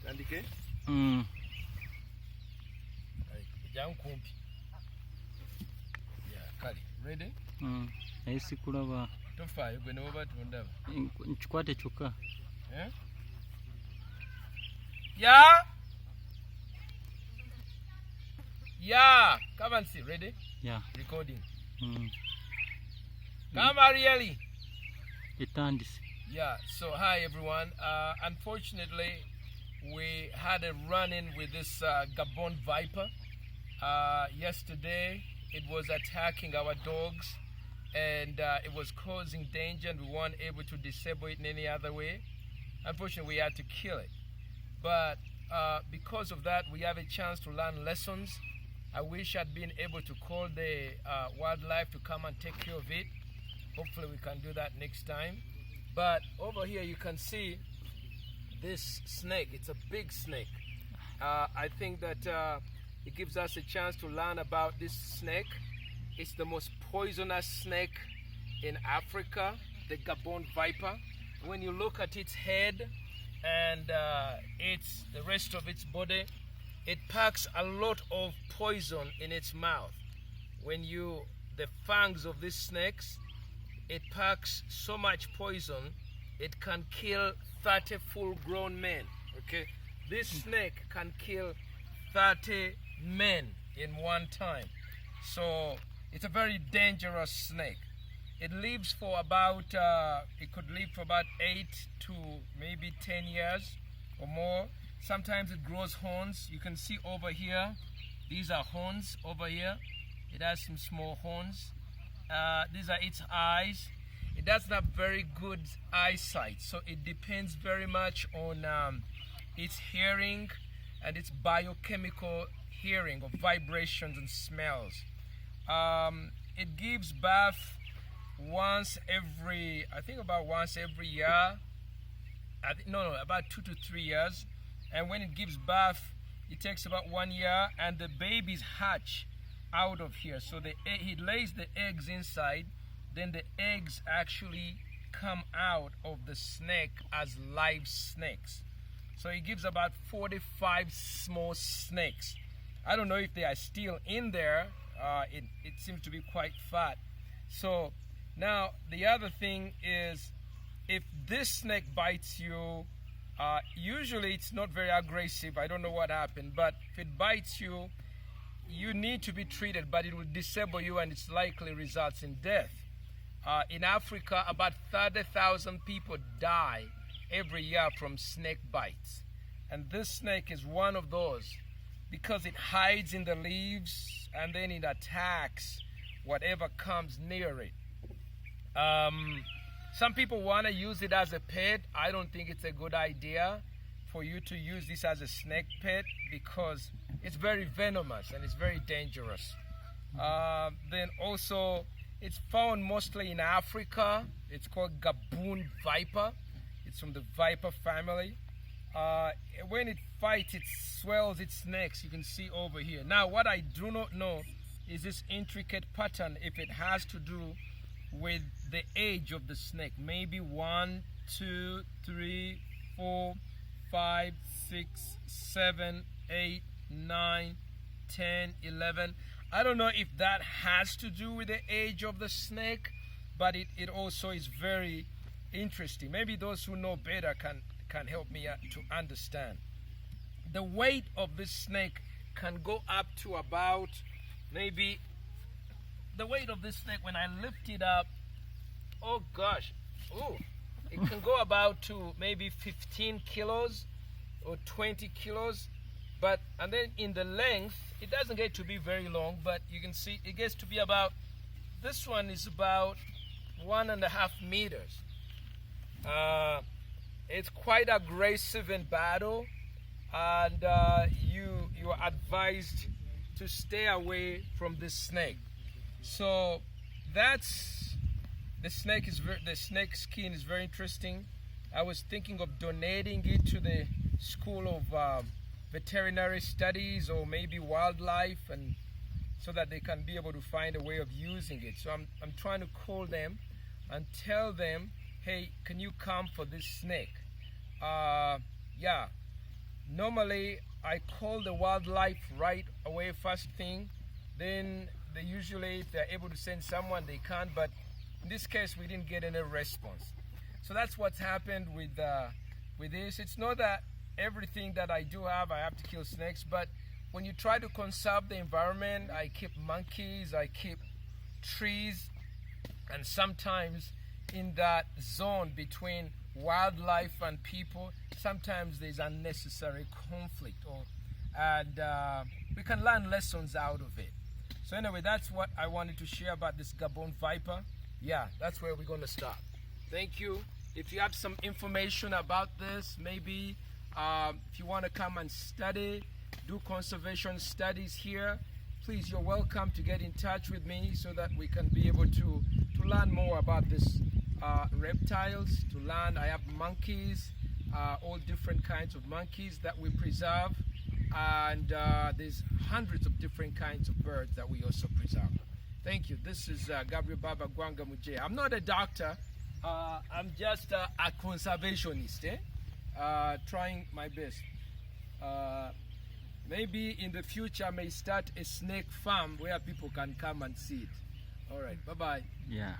Andike? Yeah, Kali. Ready? Esi kulaba. Tofa, you're going over to Ndaba. Nchikwate chuka. Yeah? Yeah? Yeah. Come and see. Ready? Yeah. Recording. Come Arieli. Itandisi. Yeah. So hi everyone. Unfortunately, we had a run-in with this Gabon Viper. Yesterday, it was attacking our dogs, and it was causing danger, and we weren't able to disable it in any other way. Unfortunately, we had to kill it. But because of that, we have a chance to learn lessons. I wish I'd been able to call the wildlife to come and take care of it. Hopefully we can do that next time. But over here you can see this snake. It's a big snake. I think that it gives us a chance to learn about this snake. It's the most poisonous snake in Africa, the Gabon Viper. When you look at its head and the rest of its body, it packs a lot of poison in its mouth. The fangs of these snakes, it packs so much poison, it can kill 30 full-grown men. Okay, this snake can kill 30 men in one time. So it's a very dangerous snake. It lives for about, it could live for about 8 to maybe 10 years or more. Sometimes it grows horns. You can see over here, these are horns over here. It has some small horns. These are its eyes. It doesn't have very good eyesight, so it depends very much on its hearing and its biochemical hearing of vibrations and smells. It gives birth once every, I think about once every year. About 2 to 3 years. And when it gives birth, it takes about 1 year, and the babies hatch out of here. So he lays the eggs inside, then the eggs actually come out of the snake as live snakes. So he gives about 45 small snakes. I don't know if they are still in there. It seems to be quite fat. So now the other thing is, if this snake bites you, usually it's not very aggressive. I don't know what happened, but if it bites you, you need to be treated, but it will disable you and it's likely results in death. In Africa, about 30,000 people die every year from snake bites. And this snake is one of those, because it hides in the leaves and then it attacks whatever comes near it. Some people want to use it as a pet. I don't think it's a good idea for you to use this as a snake pet, because it's very venomous and it's very dangerous. Then also, it's found mostly in Africa. It's called Gabon Viper. It's from the viper family. When it fights, it swells its necks. You can see over here. Now, what I do not know is this intricate pattern, if it has to do with the age of the snake. Maybe 1, 2, 3, 4, 5, 6, 7, 8, 9, 10, 11. I don't know if that has to do with the age of the snake, but it also is very interesting. Maybe those who know better can help me to understand. The weight of this snake can go up to about, maybe the weight of this snake, when I lift it up, oh gosh, it can go about to maybe 15 kilos or 20 kilos. And then in the length, it doesn't get to be very long, but you can see it gets to be about, this one is about 1.5 meters. It's quite aggressive in battle, and you are advised to stay away from this snake. So that's the snake. The snake skin is very interesting. I was thinking of donating it to the School of Veterinary Studies or maybe wildlife, and so that they can be able to find a way of using it. So I'm trying to call them and tell them, hey, can you come for this snake? Yeah, normally I call the wildlife right away first thing. Then they usually, if they're able to send someone, they can. But in this case, we didn't get any response. So that's what's happened with this. It's not that everything that I do have, I have to kill snakes. But when you try to conserve the environment, I keep monkeys, I keep trees, and sometimes in that zone between wildlife and people, sometimes there's unnecessary conflict, and we can learn lessons out of it. So anyway, that's what I wanted to share about this Gabon Viper. Yeah, that's where we're going to start. Thank you. If you have some information about this, maybe if you want to come and study, do conservation studies here, please, you're welcome to get in touch with me so that we can be able to learn more about this reptiles, to learn. I have monkeys, all different kinds of monkeys that we preserve, and there's hundreds of different kinds of birds that we also preserve. Thank you. This is Gabriel Baba Gwanga Muje. I'm not a doctor. I'm just a conservationist, trying my best. Maybe in the future I may start a snake farm where people can come and see it. All right, bye-bye. Yeah.